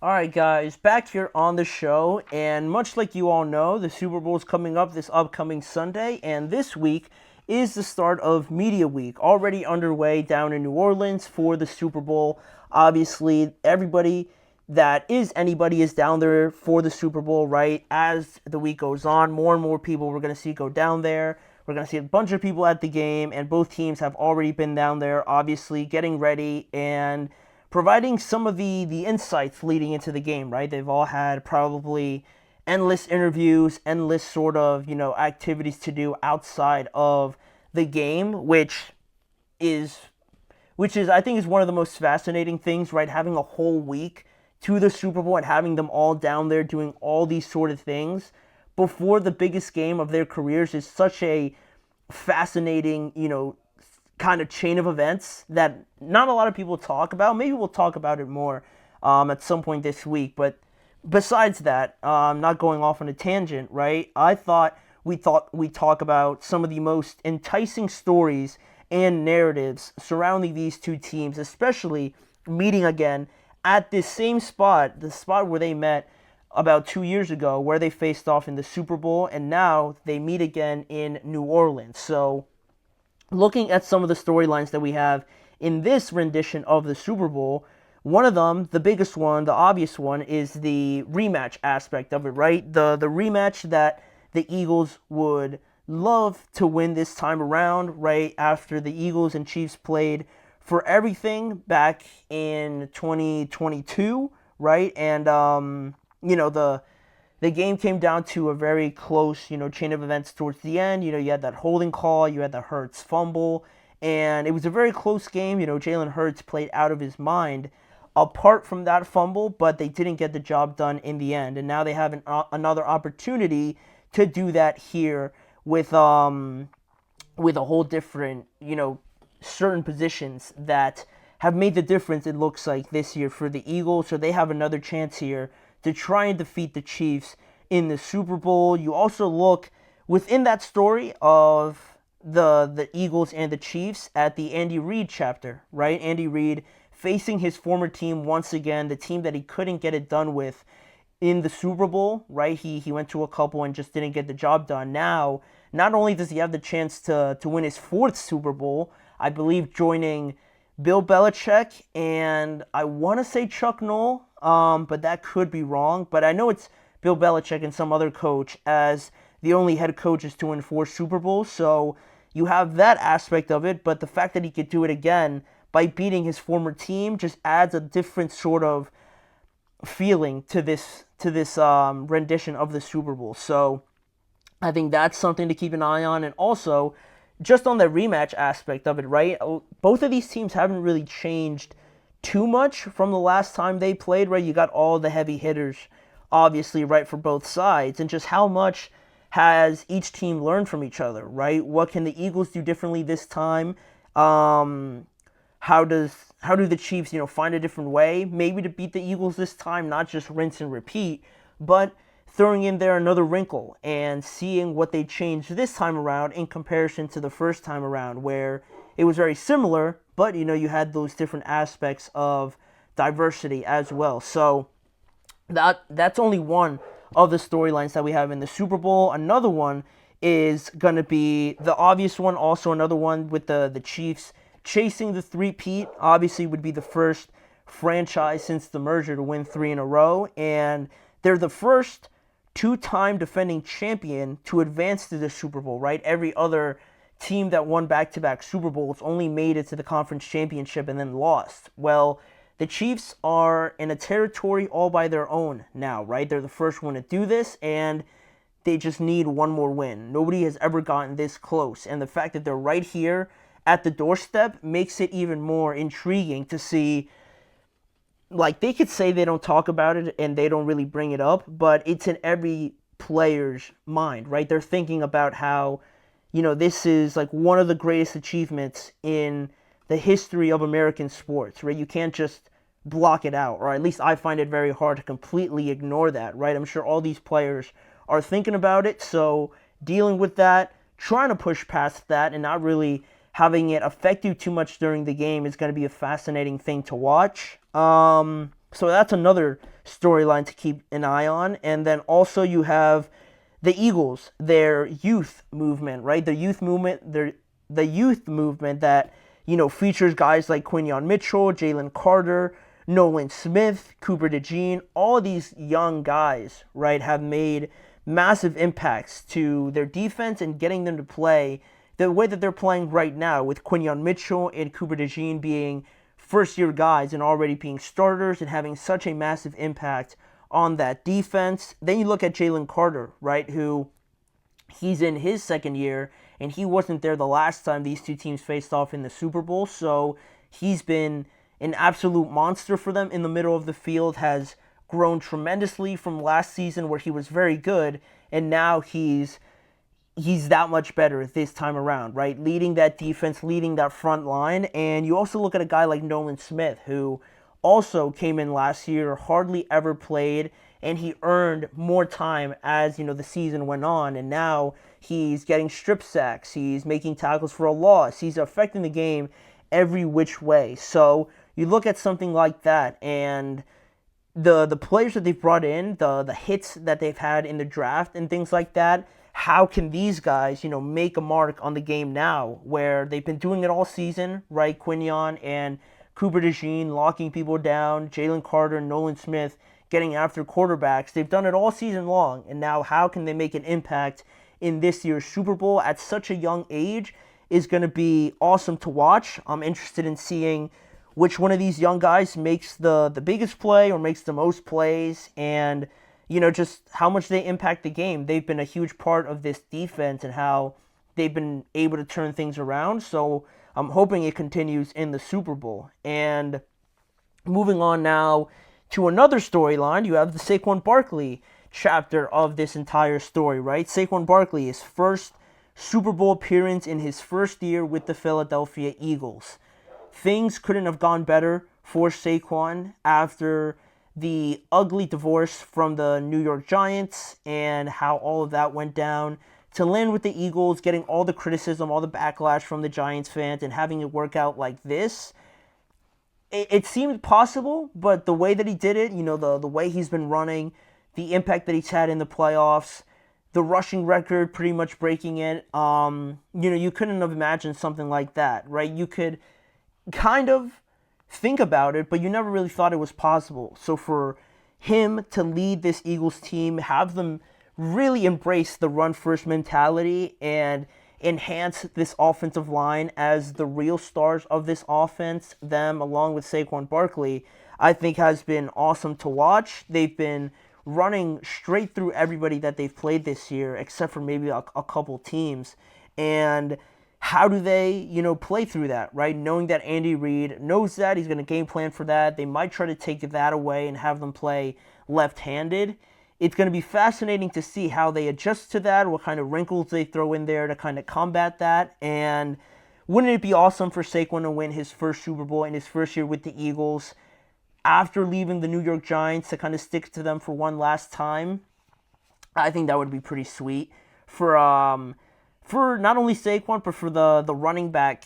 All right, guys, back here on the show, and much like you all know, the Super Bowl is coming up this upcoming Sunday, and this week is the start of Media Week, already underway down in New Orleans for the Super Bowl. Obviously, everybody that is anybody is down there for the Super Bowl, right? As the week goes on, more and more people we're going to see go down there. We're going to see a bunch of people at the game, and both teams have already been down there, obviously, getting ready and providing some of the insights leading into the game, right? They've all had probably endless interviews, endless sort of, activities to do outside of the game, is which is I think is one of the most fascinating things, right? Having a whole week to the Super Bowl and having them all down there doing all these sort of things before the biggest game of their careers is such a fascinating, kind of chain of events that not a lot of people talk about. Maybe we'll talk about it more at some point this week. But besides that, not going off on a tangent, right? I thought we talk about some of the most enticing stories and narratives surrounding these two teams, especially meeting again at this same spot, the spot where they met about 2 years ago, where they faced off in the Super Bowl, and now they meet again in New Orleans. So looking at some of the storylines that we have in this rendition of the Super Bowl, one of them, the biggest one, the obvious one, is the rematch aspect of it, right? The rematch that the Eagles would love to win this time around, right? After the Eagles and Chiefs played for everything back in 2022, right? And the game came down to a very close, chain of events towards the end. You had that holding call, you had the Hurts fumble, and it was a very close game. Jalen Hurts played out of his mind apart from that fumble, but they didn't get the job done in the end. And now they have another opportunity to do that here with a whole different, certain positions that have made the difference, it looks like, this year for the Eagles. So they have another chance here to try and defeat the Chiefs in the Super Bowl. You also look within that story of the Eagles and the Chiefs at the Andy Reid chapter, right? Andy Reid facing his former team once again, the team that he couldn't get it done with in the Super Bowl, right? He went to a couple and just didn't get the job done. Now, not only does he have the chance to win his fourth Super Bowl, I believe joining Bill Belichick and I want to say Chuck Noll, but that could be wrong. But I know it's Bill Belichick and some other coach as the only head coaches to win four Super Bowls. So you have that aspect of it, but the fact that he could do it again by beating his former team just adds a different sort of feeling to this rendition of the Super Bowl. So I think that's something to keep an eye on, and also just on the rematch aspect of it, right? Both of these teams haven't really changed too much from the last time they played, right? You got all the heavy hitters, obviously, right, for both sides, and just how much has each team learned from each other, right? What can the Eagles do differently this time? Um, how do the Chiefs, find a different way, maybe to beat the Eagles this time, not just rinse and repeat, but throwing in there another wrinkle and seeing what they changed this time around in comparison to the first time around, where it was very similar, but you had those different aspects of diversity as well. So that's only one of the storylines that we have in the Super Bowl. Another one is going to be the obvious one, also another one with the Chiefs chasing the three-peat. Obviously would be the first franchise since the merger to win three in a row, and they're the first two-time defending champion to advance to the Super Bowl, right? Every other team that won back-to-back Super Bowls only made it to the conference championship and then lost. Well, the Chiefs are in a territory all by their own now, right? They're the first one to do this, and they just need one more win. Nobody has ever gotten this close, and the fact that they're right here at the doorstep makes it even more intriguing to see. Like, they could say they don't talk about it and they don't really bring it up, but it's in every player's mind, right? They're thinking about how, this is like one of the greatest achievements in the history of American sports, right? You can't just block it out, or at least I find it very hard to completely ignore that, right? I'm sure all these players are thinking about it, so dealing with that, trying to push past that, and not really having it affect you too much during the game is going to be a fascinating thing to watch. So that's another storyline to keep an eye on. And then also you have the Eagles, their youth movement, right? The youth movement that, features guys like Quinyon Mitchell, Jalen Carter, Nolan Smith, Cooper DeJean. All these young guys, right, have made massive impacts to their defense and getting them to play the way that they're playing right now, with Quinyon Mitchell and Cooper DeJean being first-year guys and already being starters and having such a massive impact on that defense. Then you look at Jalen Carter, right, who he's in his second year, and he wasn't there the last time these two teams faced off in the Super Bowl. So he's been an absolute monster for them in the middle of the field, has grown tremendously from last season where he was very good, and now he's that much better this time around, right? Leading that defense, leading that front line. And you also look at a guy like Nolan Smith, who also came in last year, hardly ever played, and he earned more time as, the season went on. And now he's getting strip sacks, he's making tackles for a loss, he's affecting the game every which way. So you look at something like that, and the players that they've brought in, the hits that they've had in the draft and things like that, how can these guys, make a mark on the game now, where they've been doing it all season, right? Quinyon and Cooper DeJean locking people down, Jalen Carter, Nolan Smith getting after quarterbacks. They've done it all season long, and now how can they make an impact in this year's Super Bowl at such a young age is going to be awesome to watch. I'm interested in seeing which one of these young guys makes the biggest play or makes the most plays, and just how much they impact the game. They've been a huge part of this defense and how they've been able to turn things around. So I'm hoping it continues in the Super Bowl. And moving on now to another storyline, you have the Saquon Barkley chapter of this entire story, right? Saquon Barkley, his first Super Bowl appearance in his first year with the Philadelphia Eagles. Things couldn't have gone better for Saquon after the ugly divorce from the New York Giants and how all of that went down, to land with the Eagles, getting all the criticism, all the backlash from the Giants fans, and having it work out like this. It seemed possible, but the way that he did it, the way he's been running, the impact that he's had in the playoffs, the rushing record pretty much breaking it, you couldn't have imagined something like that, right? You could kind of think about it, but you never really thought it was possible. So for him to lead this Eagles team, have them really embrace the run-first mentality and enhance this offensive line as the real stars of this offense, them along with Saquon Barkley, I think has been awesome to watch. They've been running straight through everybody that they've played this year, except for maybe a couple teams. And how do they, play through that, right? Knowing that Andy Reid knows that, he's going to game plan for that. They might try to take that away and have them play left-handed. It's going to be fascinating to see how they adjust to that, what kind of wrinkles they throw in there to kind of combat that. And wouldn't it be awesome for Saquon to win his first Super Bowl in his first year with the Eagles after leaving the New York Giants, to kind of stick to them for one last time? I think that would be pretty sweet for not only Saquon, but for the running back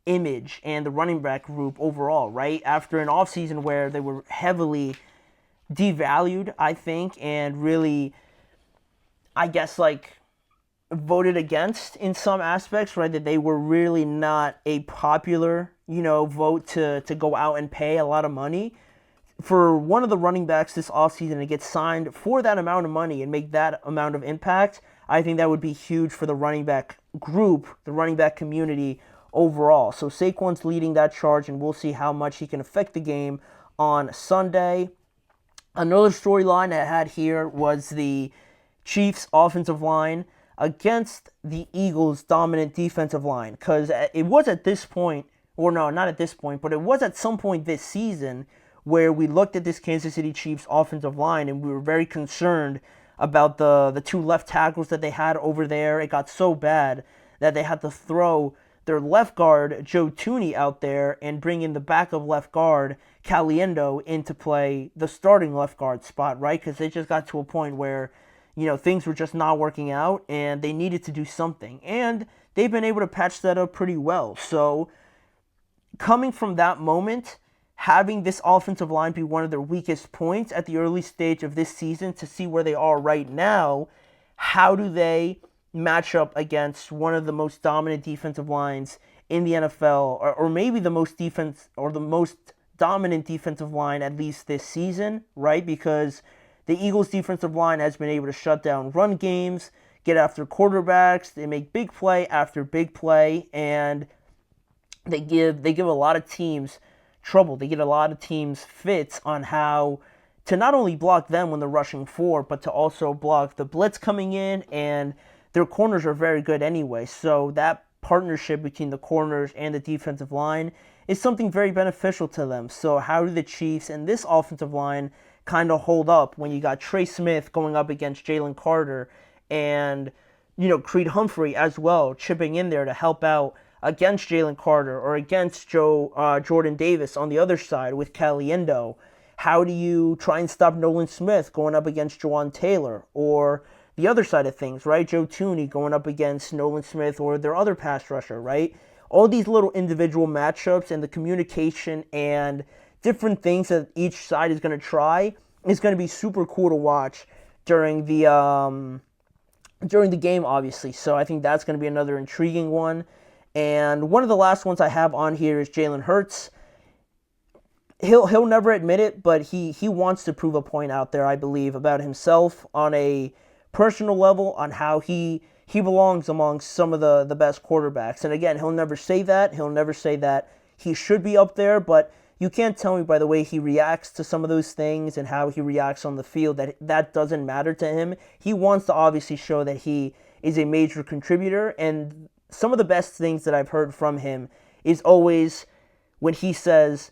image and the running back group overall, right? After an offseason where they were heavily devalued, I think, and really, I guess, voted against in some aspects, right? That they were really not a popular, vote to go out and pay a lot of money. For one of the running backs this offseason to get signed for that amount of money and make that amount of impact, I think that would be huge for the running back group, the running back community overall. So Saquon's leading that charge, and we'll see how much he can affect the game on Sunday. Another storyline I had here was the Chiefs' offensive line against the Eagles' dominant defensive line. Because it was at this point, or no, not at this point, but it was at some point this season where we looked at this Kansas City Chiefs offensive line and we were very concerned about the two left tackles that they had over there. It got so bad that they had to throw their left guard, Joe Thuney, out there and bring in the backup left guard, Caliendo, in to play the starting left guard spot, right? Because they just got to a point where, things were just not working out and they needed to do something. And they've been able to patch that up pretty well. So coming from that moment, having this offensive line be one of their weakest points at the early stage of this season to see where they are right now, how do they match up against one of the most dominant defensive lines in the NFL, or maybe the most dominant defensive line at least this season, right? Because the Eagles' defensive line has been able to shut down run games, get after quarterbacks, they make big play after big play, and they give a lot of teams trouble. They get a lot of teams fits on how to not only block them when they're rushing forward, but to also block the blitz coming in, and their corners are very good anyway. So that partnership between the corners and the defensive line is something very beneficial to them. So how do the Chiefs and this offensive line kind of hold up when you got Trey Smith going up against Jalen Carter and, Creed Humphrey as well chipping in there to help out against Jalen Carter or against Jordan Davis on the other side with Caliendo? How do you try and stop Nolan Smith going up against Jawan Taylor? Or the other side of things, right? Joe Thuney going up against Nolan Smith or their other pass rusher, right? All these little individual matchups and the communication and different things that each side is going to try is going to be super cool to watch during the game, obviously. So I think that's going to be another intriguing one. And one of the last ones I have on here is Jalen Hurts. He'll never admit it, but he wants to prove a point out there, I believe, about himself on a personal level, on how he belongs amongst some of the best quarterbacks. And again, he'll never say that. He'll never say that he should be up there, but you can't tell me by the way he reacts to some of those things and how he reacts on the field that doesn't matter to him. He wants to obviously show that he is a major contributor, and some of the best things that I've heard from him is always when he says,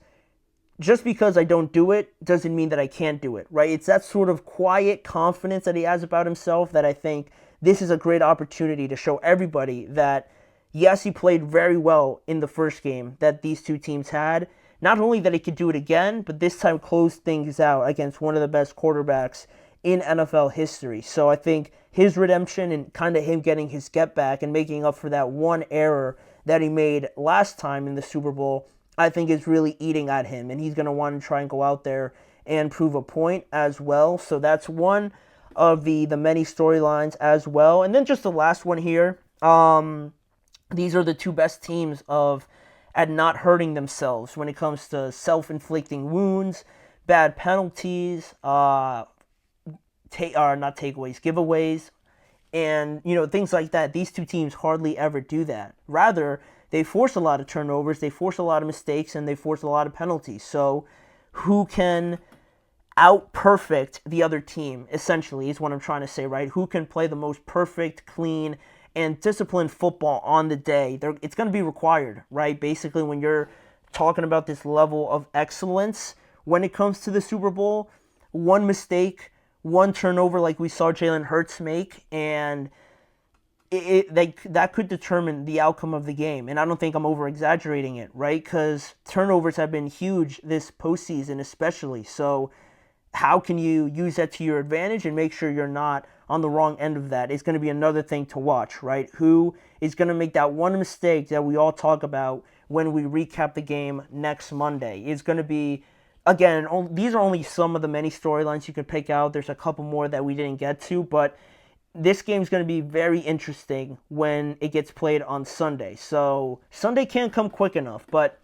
just because I don't do it doesn't mean that I can't do it, right? It's that sort of quiet confidence that he has about himself that I think this is a great opportunity to show everybody that, yes, he played very well in the first game that these two teams had. Not only that he could do it again, but this time close things out against one of the best quarterbacks in NFL history. So I think his redemption and kind of him getting his get back and making up for that one error that he made last time in the Super Bowl, I think is really eating at him. And he's going to want to try and go out there and prove a point as well. So that's one of the many storylines as well. And then just the last one here. These are the two best teams at not hurting themselves when it comes to self-inflicting wounds, bad penalties, giveaways, and things like that. These two teams hardly ever do that. Rather, they force a lot of turnovers, they force a lot of mistakes, and they force a lot of penalties. So who can out-perfect the other team, essentially, is what I'm trying to say, right? Who can play the most perfect, clean, and disciplined football on the day? It's going to be required, right? Basically, when you're talking about this level of excellence when it comes to the Super Bowl, one mistake, one turnover like we saw Jalen Hurts make, and that could determine the outcome of the game. And I don't think I'm over-exaggerating it, right? Because turnovers have been huge this postseason especially. So how can you use that to your advantage and make sure you're not on the wrong end of that? It's going to be another thing to watch, right? Who is going to make that one mistake that we all talk about when we recap the game next Monday? It's going to be, again, these are only some of the many storylines you could pick out. There's a couple more that we didn't get to, but this game is going to be very interesting when it gets played on Sunday. So Sunday can't come quick enough, but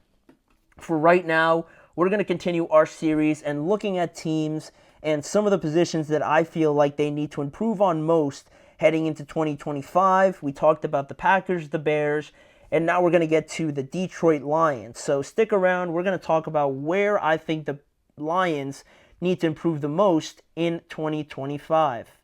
for right now, we're going to continue our series and looking at teams and some of the positions that I feel like they need to improve on most heading into 2025. We talked about the Packers, the Bears, and now we're going to get to the Detroit Lions. So stick around. We're going to talk about where I think the Lions need to improve the most in 2025.